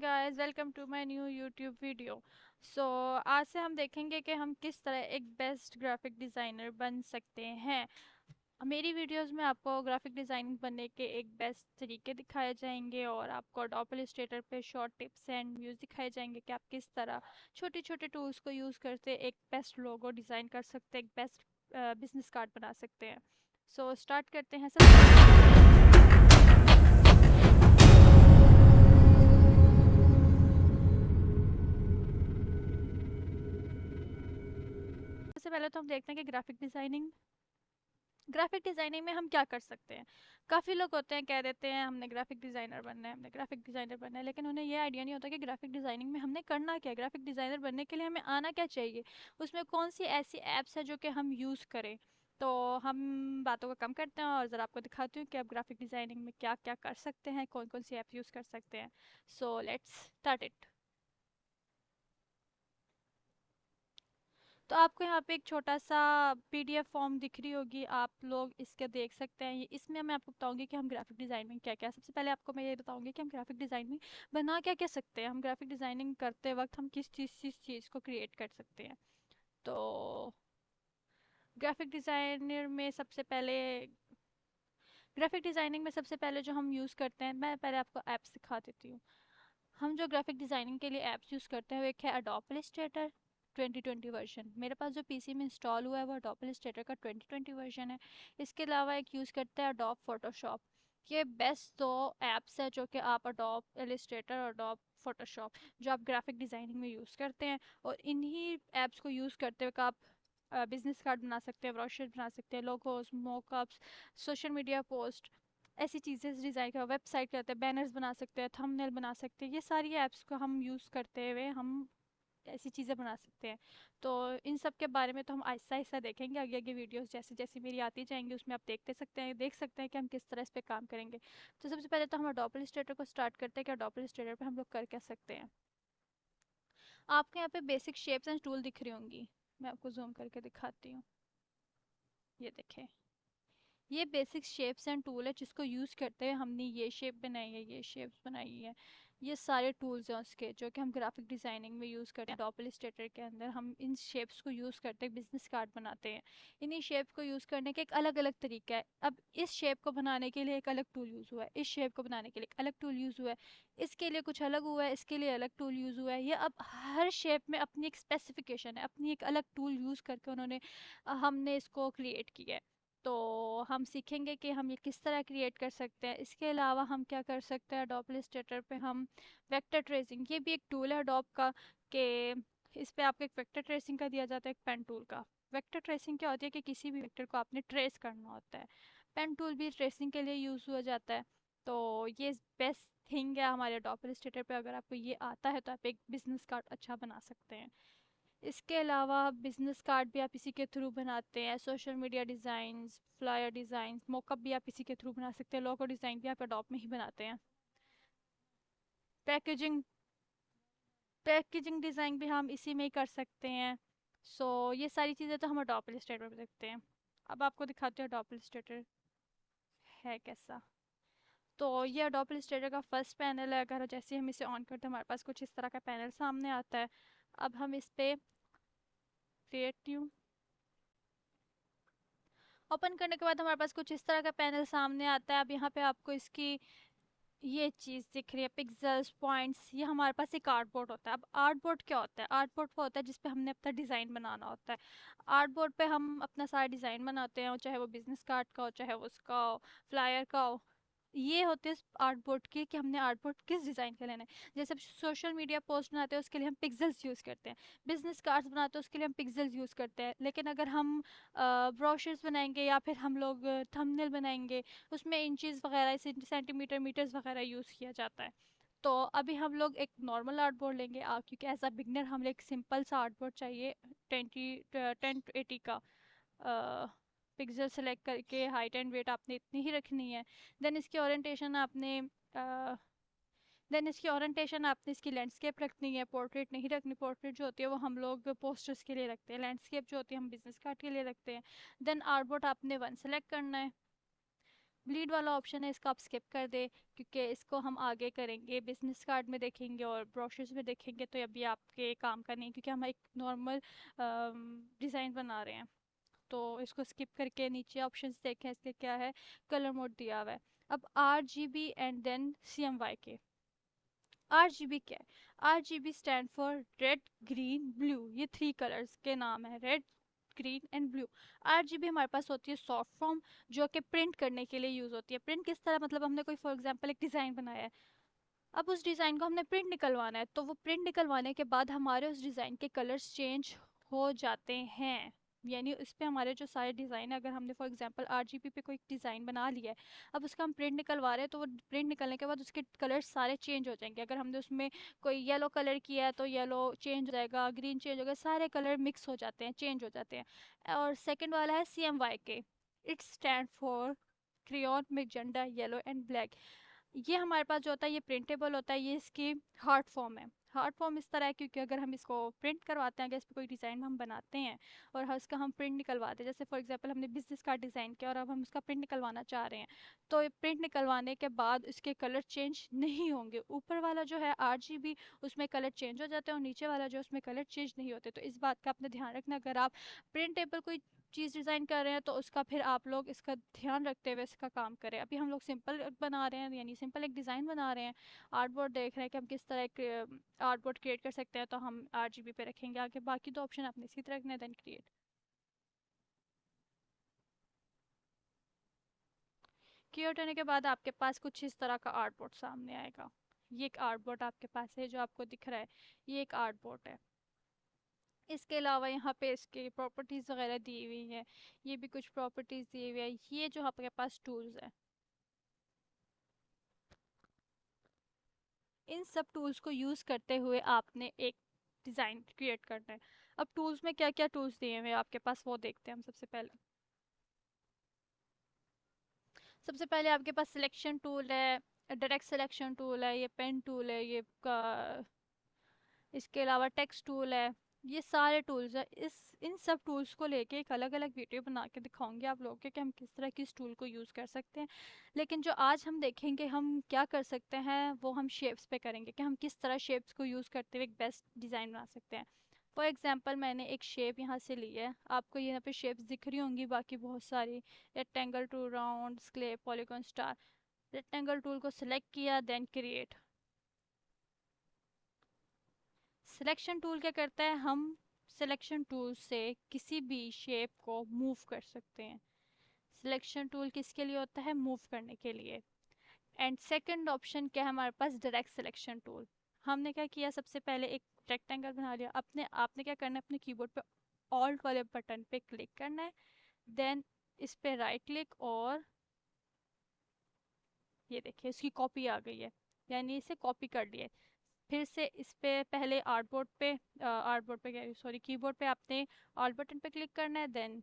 Guys, welcome to my new YouTube video. So आज से हम देखेंगे कि हम किस तरह एक बेस्ट ग्राफिक डिज़ाइनर बन सकते हैं। मेरी वीडियोस में आपको ग्राफिक डिज़ाइनिंग बनने के एक बेस्ट तरीके दिखाए जाएंगे और आपको अडोब इलस्ट्रेटर पे शॉर्ट टिप्स एंड व्यूज़ दिखाए जाएंगे कि आप किस तरह छोटे छोटे टूल्स को यूज़ करते एक बेस्ट लोगो डिज़ाइन कर सकते हैं, एक बेस्ट बिजनेस कार्ड बना सकते हैं। सो स्टार्ट करते हैं। सबसे पहले तो हम देखते हैं कि ग्राफिक डिज़ाइनिंग में हम क्या कर सकते हैं। काफ़ी लोग होते हैं, कह देते हैं हमने ग्राफिक डिज़ाइनर बनना है, हमने ग्राफिक डिज़ाइनर बनना है, लेकिन उन्हें ये आइडिया नहीं होता कि ग्राफिक डिज़ाइनिंग में हमने करना क्या है। ग्राफिक डिज़ाइनर बनने के लिए हमें आना क्या चाहिए, उसमें कौन सी ऐसी ऐप्स है जो कि हम यूज़ करें। तो हम बातों को कम करते हैं और ज़रा आपको दिखाती हूँ कि आप ग्राफिक डिज़ाइनिंग में क्या क्या कर सकते हैं, कौन कौन सी ऐप यूज़ कर सकते हैं। So let's start it. तो आपको यहाँ पे एक छोटा सा पीडीएफ फॉर्म दिख रही होगी, आप लोग इसके देख सकते हैं। इसमें मैं आपको बताऊंगी कि हम ग्राफिक डिज़ाइनिंग क्या क्या। सबसे पहले आपको मैं ये बताऊंगी कि हम ग्राफिक डिज़ाइनिंग बना क्या क्या सकते हैं। हम ग्राफिक डिज़ाइनिंग करते वक्त हम किस चीज़ को क्रिएट कर सकते हैं। तो ग्राफिक डिज़ाइनर में सबसे पहले ग्राफिक डिज़ाइनिंग में सबसे पहले जो हम यूज़ करते हैं, मैं पहले आपको ऐप्स दिखा देती हूँ। हम जो ग्राफिक डिज़ाइनिंग के लिए ऐप्स यूज़ करते हैं वो एक है अडोब इलस्ट्रेटर 2020 वर्जन। मेरे पास जो पीसी में इंस्टॉल हुआ है वो अडोब इलस्ट्रेटर का 2020 वर्जन है। इसके अलावा एक यूज़ करते हैं अडोब फोटोशॉप। ये बेस्ट दो ऐप्स है जो कि आप अडोब इलस्ट्रेटर और अडोब फोटोशॉप जो आप ग्राफिक डिज़ाइनिंग में यूज़ करते हैं, और इन्हीं ऐप्स को यूज़ करते हुए आप बिजनेस कार्ड बना सकते हैं, ब्रोशर बना सकते हैं, logos, mockups, social media post, ऐसी चीज़ें डिज़ाइन कर, वेबसाइट करते हैं, बैनर्स बना सकते हैं, थंबनेल बना सकते हैं। ये सारी ऐप्स को हम यूज़ करते हुए हम ऐसी चीज़ें बना सकते हैं। तो इन सब के बारे में तो हम आहिस्ता आहिस्ता देखेंगे, आगे आगे वीडियोस जैसे जैसे मेरी आती जाएंगी उसमें आप देख सकते हैं कि हम किस तरह इस पे काम करेंगे। तो सबसे पहले तो हम अडोब इलस्ट्रेटर को स्टार्ट करते हैं कि अडोब इलस्ट्रेटर पे हम लोग कर क्या सकते हैं। आपके यहाँ पे बेसिक शेप्स एंड टूल दिख रही होंगी, मैं आपको जूम करके दिखाती हूँ। ये देखें, ये बेसिक शेप्स एंड टूल है जिसको यूज़ करते हैं हमने ये शेप बनाई है, ये शेप्स बनाई है। ये सारे टूल्स हैं उसके जो कि हम ग्राफिक डिज़ाइनिंग में यूज़ करते हैं। अडोब इलस्ट्रेटर के अंदर हम इन शेप्स को यूज़ करते हैं, बिजनेस कार्ड बनाते हैं। इन्हीं शेप्स को यूज़ करने का एक अलग अलग तरीका है। अब इस शेप को बनाने के लिए एक अलग टूल यूज़ हुआ है, इस शेप को बनाने के लिए एक अलग टूल यूज़ हुआ है, इसके लिए कुछ अलग हुआ है, इसके लिए अलग टूल यूज़ हुआ है। ये अब हर शेप में अपनी एक स्पेसिफिकेशन है, अपनी एक अलग टूल यूज़ करके उन्होंने हमने इसको क्रिएट किया है। तो हम सीखेंगे कि हम ये किस तरह क्रिएट कर सकते हैं। इसके अलावा हम क्या कर सकते हैं, अडोब इलस्ट्रेटर पे हम वेक्टर ट्रेसिंग, ये भी एक टूल है अडोब का, कि इस पे आपको एक वेक्टर ट्रेसिंग का दिया जाता है, एक पेन टूल का। वेक्टर ट्रेसिंग क्या होती है कि किसी भी वेक्टर को आपने ट्रेस करना होता है। पेन टूल भी ट्रेसिंग के लिए यूज़ हुआ जाता है। तो ये बेस्ट थिंग है हमारे अडोब इलस्ट्रेटर पे। अगर आपको ये आता है तो आप एक बिजनेस कार्ड अच्छा बना सकते हैं। इसके अलावा बिजनेस कार्ड भी आप इसी के थ्रू बनाते हैं, social media designs, flyer designs, mock-up भी आप इसी के थ्रू बना सकते हैं, लोगो डिज़ाइन भी आप अडोब में ही बनाते हैं। पैकेजिंग पैकेजिंग डिज़ाइन भी हम इसी में ही कर सकते हैं। सो ये सारी चीज़ें तो हम अडोब इलस्ट्रेटर में देखते हैं। अब आपको दिखाते हैं अडोब इलस्ट्रेटर है कैसा। तो ये अडोब इलस्ट्रेटर का फर्स्ट पैनल है। अगर जैसे हम इसे ऑन करते हैं हमारे पास कुछ इस तरह का पैनल सामने आता है। अब हम इस पे क्रिएटिव ओपन करने के बाद हमारे पास कुछ इस तरह का पैनल सामने आता है। अब यहाँ पे आपको इसकी ये चीज़ दिख रही है, पिक्सेल्स, पॉइंट्स। ये हमारे पास एक आर्टबोर्ड होता है। अब आर्टबोर्ड क्या होता है? आर्टबोर्ड वो होता है जिसपे हमने अपना डिज़ाइन बनाना होता है। आर्टबोर्ड पे हम अपना सारा डिज़ाइन बनाते हैं, चाहे वो बिजनेस कार्ड का हो, चाहे वो उसका हो, फ्लायर का हो। ये होते हैं आर्टबोर्ड के, कि हमने आर्टबोर्ड किस डिज़ाइन का लेना है। जैसे सोशल मीडिया पोस्ट बनाते हैं उसके लिए हम पिक्सेल्स यूज़ करते हैं, बिजनेस कार्ड्स बनाते हैं उसके लिए हम पिक्सेल्स यूज़ करते हैं। लेकिन अगर हम ब्रोशर्स बनाएंगे या फिर हम लोग थंबनेल बनाएंगे, उसमें इंचेस वगैरह, सेंटीमीटर, मीटर्स वगैरह यूज़ किया जाता है। तो अभी हम लोग एक नॉर्मल आर्टबोर्ड लेंगे, क्योंकि एज अ बिगनर हमें एक सिंपल सा आर्टबोर्ड चाहिए। 1080 का पिक्सल सेलेक्ट करके हाइट एंड वेट आपने इतनी ही रखनी है। देन इसकी ओरिएंटेशन आपने इसकी लैंडस्केप रखनी है, पोर्ट्रेट नहीं रखनी। पोर्ट्रेट जो होती है वो हम लोग पोस्टर्स के लिए रखते हैं, लैंडस्केप जो होती है हम बिजनेस कार्ड के लिए रखते हैं। देन आर्टबोर्ड आपने वन सेलेक्ट करना है। ब्लीड वाला ऑप्शन है, इसको आप स्किप कर दे, क्योंकि इसको हम आगे करेंगे, बिजनेस कार्ड में देखेंगे और ब्रोशर्स में देखेंगे, तो अभी आपके काम का नहीं है, क्योंकि हम एक नॉर्मल डिज़ाइन बना रहे हैं। तो इसको स्किप करके नीचे ऑप्शंस देखें, इसके क्या है, कलर मोड दिया हुआ है। अब RGB and then CMYK। RGB क्या है? RGB stand for red, green, blue, ये 3 कलर्स के नाम है, red, green and blue. RGB हमारे पास होती है सॉफ्ट फॉर्म, जो कि प्रिंट करने के लिए यूज़ होती है। प्रिंट किस तरह, मतलब हमने कोई फॉर एग्जांपल एक डिज़ाइन बनाया है, अब उस डिज़ाइन को हमने प्रिंट निकलवाना है, तो वो प्रिंट निकलवाने के बाद हमारे उस डिज़ाइन के कलर्स चेंज हो जाते हैं। यानी उस पे हमारे जो सारे डिज़ाइन है, अगर हमने फॉर एग्जांपल RGB पे कोई डिज़ाइन बना लिया है, अब उसका हम प्रिंट निकलवा रहे हैं, तो वो प्रिंट निकलने के बाद उसके कलर्स सारे चेंज हो जाएंगे। अगर हमने उसमें कोई येलो कलर किया है तो येलो चेंज हो जाएगा, ग्रीन चेंज होगा, सारे कलर मिक्स हो जाते हैं, चेंज हो जाते हैं। और सेकेंड वाला है CMYK। It stand for crayon, magenta, yellow and black. ये हमारे पास जो होता है ये प्रिंटेबल होता है, ये इसकी हार्ड फॉर्म है। हार्ड फॉर्म इस तरह है क्योंकि अगर हम इसको प्रिंट करवाते हैं, अगर इस पर कोई डिज़ाइन हम बनाते हैं और उसका हम प्रिंट निकलवाते हैं, जैसे फॉर एग्जांपल हमने बिजनेस कार्ड डिज़ाइन किया और अब हम उसका प्रिंट निकलवाना चाह रहे हैं, तो प्रिंट निकलवाने के बाद इसके कलर चेंज नहीं होंगे। ऊपर वाला जो है RGB, उसमें कलर चेंज हो जाते हैं, और नीचे वाला जो उसमें कलर चेंज नहीं होते। तो इस बात का आपने ध्यान रखना, अगर आप प्रिंटेबल कोई चीज़ डिज़ाइन कर रहे हैं तो उसका फिर आप लोग इसका ध्यान रखते हुए इसका काम करें। अभी हम लोग सिंपल बना रहे हैं, यानी सिंपल एक डिज़ाइन बना रहे हैं, आर्टबोर्ड देख रहे हैं कि हम किस तरह एक आर्टबोर्ड क्रिएट कर सकते हैं, तो हम RGB पे रखेंगे। आगे बाकी दो ऑप्शन आपने इसी तरह रखना है, देन क्रिएट। क्रिएट होने के बाद आपके पास कुछ इस तरह का आर्टबोर्ड सामने आएगा। ये एक आर्टबोर्ड आपके पास है जो आपको दिख रहा है, ये एक आर्टबोर्ड है। इसके अलावा यहाँ पे इसके प्रॉपर्टीज़ वगैरह दी हुई है, ये भी कुछ प्रॉपर्टीज़ दी हुई है। ये जो आपके पास टूल्स है, इन सब टूल्स को यूज़ करते हुए आपने एक डिज़ाइन क्रिएट करना है। अब टूल्स में क्या क्या टूल्स दिए हुए हैं आपके पास, वो देखते हैं हम। सबसे पहले आपके पास सिलेक्शन टूल है, डायरेक्ट सिलेक्शन टूल है, ये पेन टूल है, ये इसके अलावा टेक्स्ट टूल है। ये सारे टूल्स है। इस इन सब टूल्स को लेके एक अलग अलग वीडियो बना के दिखाऊंगी आप लोगों को कि हम किस तरह किस टूल को यूज़ कर सकते हैं। लेकिन जो आज हम देखेंगे हम क्या कर सकते हैं, वो हम शेप्स पे करेंगे कि हम किस तरह शेप्स को यूज़ करते हुए एक बेस्ट डिज़ाइन बना सकते हैं। फॉर एग्जाम्पल मैंने एक शेप यहाँ से ली है, आपको यहाँ पे शेप्स दिख रही होंगी बाकी बहुत सारी, rectangle to round, square, polygon, star. Rectangle tool को सिलेक्ट किया, देन क्रिएट। सिलेक्शन टूल क्या करता है, हम सिलेक्शन टूल से किसी भी शेप को मूव कर सकते हैं। सिलेक्शन टूल किसके लिए होता है, मूव करने के लिए। एंड सेकंड ऑप्शन क्या है हमारे पास, डायरेक्ट सिलेक्शन टूल। हमने क्या किया, सबसे पहले एक रेक्टेंगल बना लिया। अपने आपने क्या करना है, अपने कीबोर्ड पे ऑल्ट वाले बटन पे क्लिक करना है, देन इस पे राइट क्लिक, और ये देखिए इसकी कॉपी आ गई है, यानी इसे कॉपी कर लिया। फिर से इस पे पहले आर्टबोर्ड पे क्या, सॉरी, कीबोर्ड पे आपने ऑल बटन पे क्लिक करना है, देन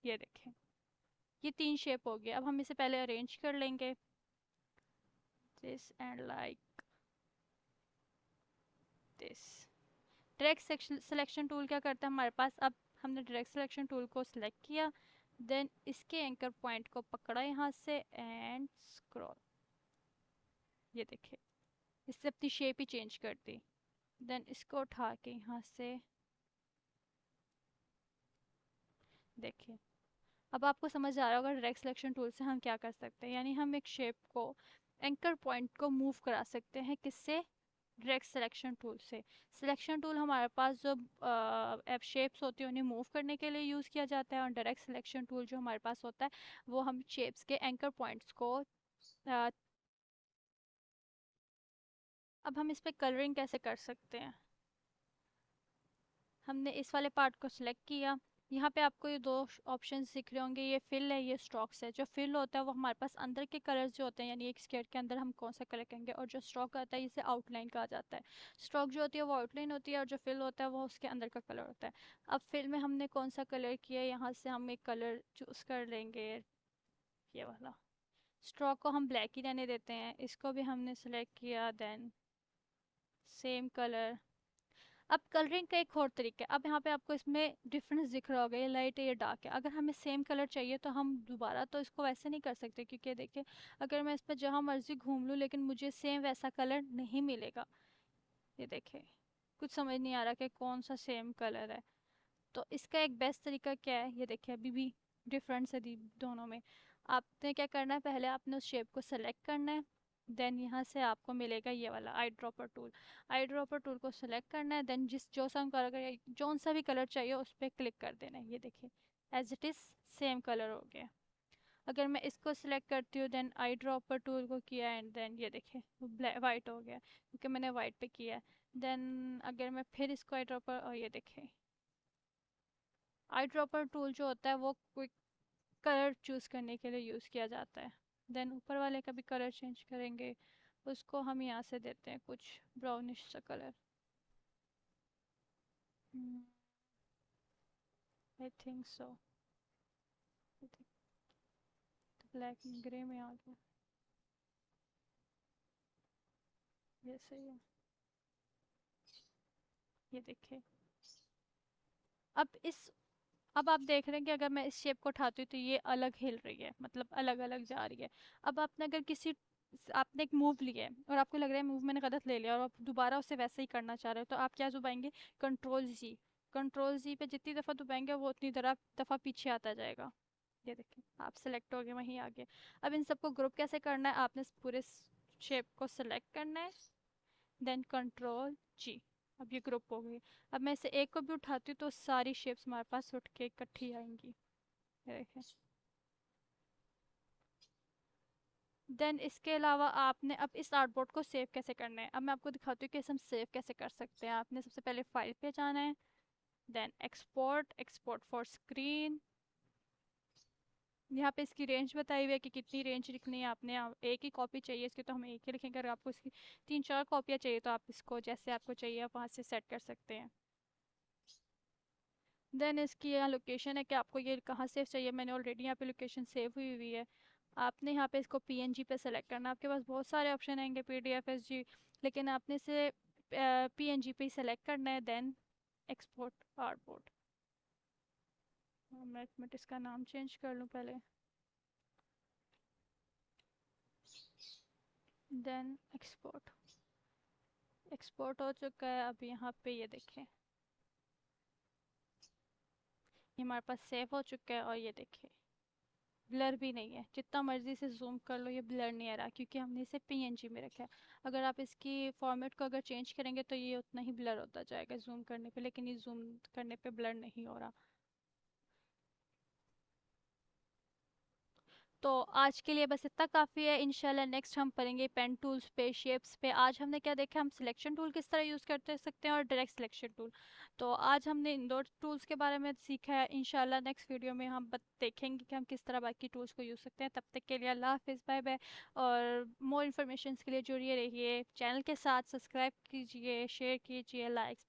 ये देखें ये 3 शेप हो गया। अब हम इसे पहले अरेंज कर लेंगे, this and like this. Direct selection tool क्या करता है हमारे पास, अब हमने डायरेक्ट सिलेक्शन टूल को सिलेक्ट किया, देन इसके एंकर पॉइंट को पकड़ा यहाँ से एंड स्क्रॉल, ये देखिए इससे अपनी शेप ही चेंज कर दी। देन इसको उठा के यहाँ से देखिए, अब आपको समझ आ रहा होगा डायरेक्ट सिलेक्शन टूल से हम क्या कर सकते हैं, यानी हम एक शेप को, एंकर पॉइंट को मूव करा सकते हैं, किससे, डायरेक्ट सिलेक्शन टूल से। सिलेक्शन टूल हमारे पास जो एप शेप्स होती हैं उन्हें मूव करने के लिए यूज़ किया जाता है, और डायरेक्ट सिलेक्शन टूल जो हमारे पास होता है वो हम शेप्स के एंकर पॉइंट्स को अ, अब हम इस पे कलरिंग कैसे कर सकते हैं, हमने इस वाले पार्ट को सिलेक्ट किया। यहाँ पे आपको ये दो ऑप्शंस दिख रहे होंगे, ये फिल है, ये स्ट्रोक्स है। जो फिल होता है वो हमारे पास अंदर के कलर्स जो होते हैं, यानी एक स्केट के अंदर हम कौन सा कलर करेंगे, और जो स्ट्रोक आता है इसे आउटलाइन कहा जाता है। स्ट्रोक जो होती है वो आउटलाइन होती है, और जो फिल होता है वो उसके अंदर का कलर होता है। अब फिल में हमने कौन सा कलर किया, यहाँ से हम एक कलर चूज कर लेंगे, ये वाला। स्ट्रोक को हम ब्लैक ही रहने देते हैं, इसको भी हमने सेलेक्ट किया, देन सेम कलर। अब कलरिंग का एक और तरीका है। अब यहाँ पे आपको इसमें डिफरेंस दिख रहा होगा, ये लाइट है ये डार्क है। अगर हमें सेम कलर चाहिए तो हम दोबारा तो इसको वैसे नहीं कर सकते, क्योंकि देखिए अगर मैं इस पर जहाँ मर्जी घूम लूँ लेकिन मुझे सेम वैसा कलर नहीं मिलेगा। ये देखिए कुछ समझ नहीं आ रहा कि कौन सा सेम कलर है। तो इसका एक बेस्ट तरीका क्या है, ये देखिए अभी भी डिफरेंस है दोनों में। आपने क्या करना है, पहले आपने उस शेप को सेलेक्ट करना है। देन यहाँ से आपको मिलेगा ये वाला eye dropper tool. Eye dropper tool को सेलेक्ट करना है, देन जो सा कलर जौन सा भी कलर चाहिए उस पर क्लिक कर देना है। ये देखिए as it is same colour हो गया। अगर मैं इसको सिलेक्ट करती हूँ देन आई ड्रॉपर टूल को किया एंड देन ये देखिए वाइट हो गया, क्योंकि मैंने वाइट पे किया है। देन अगर मैं फिर इसको आई ड्रॉपर, और ये देखिए आई ड्रॉपर टूल जो होता है वो कोई कलर चूज़ करने के लिए यूज़ किया जाता है। देन ऊपर वाले का भी कलर चेंज करेंगे, उसको हम यहाँ से देते हैं कुछ ब्राउनिश सा colour. I think so, black grey में आ गया, ये सही है। ये देखिए अब इस अब आप देख रहे हैं कि अगर मैं इस शेप को उठाती हूँ तो ये अलग हिल रही है, मतलब अलग अलग जा रही है। अब आपने अगर किसी आपने एक मूव लिया है और आपको लग रहा है मूव मैंने गलत ले लिया और आप दोबारा उसे वैसे ही करना चाह रहे हो, तो आप क्या दबाएंगे, कंट्रोल जी। कंट्रोल जी पे जितनी दफ़ा दबाएंगे वो उतनी दफ़ा पीछे आता जाएगा। ये देखिए आप सेलेक्ट हो गए वहीं आगे। अब इन सबको ग्रुप कैसे करना है, आपने इस पूरे शेप को सेलेक्ट करना है, देन कंट्रोल जी। अब ये ग्रुप हो गई। अब मैं इसे एक को भी उठाती हूँ तो सारी शेप्स हमारे पास उठ के इकट्ठी आएंगी। ये देखें। देन इसके अलावा आपने अब इस आर्टबोर्ड को सेव कैसे करना है, अब मैं आपको दिखाती हूँ कि इसे हम सेव कैसे कर सकते हैं। आपने सबसे पहले फाइल पे जाना है, then export, export for screen. यहाँ पे इसकी रेंज बताई हुई है कि कितनी रेंज लिखनी है आपने। एक ही कॉपी चाहिए इसकी तो हम एक ही लिखेंगे, अगर आपको इसकी 3-4 कॉपियाँ चाहिए तो आप इसको जैसे आपको चाहिए आप वहाँ से सेट कर सकते हैं। देन इसकी यहाँ लोकेशन है कि आपको ये कहाँ सेव चाहिए, मैंने ऑलरेडी यहाँ पे लोकेशन सेव हुई हुई है। आपने यहाँ पे इसको पीएनजी पे सेलेक्ट करना है। आपके पास बहुत सारे ऑप्शन आएंगे पीडीएफ एसजी, लेकिन आपने इसे पीएनजी पे ही सेलेक्ट करना है। देन एक्सपोर्ट आर्टबोर्ड, मैं एक मिनट इसका नाम चेंज कर लूँ पहले। देन एक्सपोर्ट, एक्सपोर्ट हो चुका है। अब यहाँ पे ये देखें ये हमारे पास सेव हो चुका है, और ये देखें ब्लर भी नहीं है, जितना मर्जी से जूम कर लो ये ब्लर नहीं आ रहा, क्योंकि हमने इसे पीएनजी में रखा है। अगर आप इसकी फॉर्मेट को अगर चेंज करेंगे तो ये उतना ही ब्लर होता जाएगा जूम करने पे, लेकिन ये जूम करने पे ब्लर नहीं हो रहा। तो आज के लिए बस इतना काफ़ी है। इंशाल्लाह नेक्स्ट हम पढ़ेंगे पेन टूल्स पे, शेप्स पे। आज हमने क्या देखा, हम सिलेक्शन टूल किस तरह यूज़ करते सकते हैं और डायरेक्ट सिलेक्शन टूल। तो आज हमने इन दो टूल्स के बारे में सीखा है। इंशाल्लाह नेक्स्ट वीडियो में हम देखेंगे कि हम किस तरह बाकी टूल्स को यूज़ सकते हैं। तब तक के लिए अल्लाह हाफिज़, बाय बाय। और मोर इन्फॉर्मेशन के लिए जुड़िए रहिए चैनल के साथ, सब्सक्राइब कीजिए, शेयर कीजिए, लाइक्स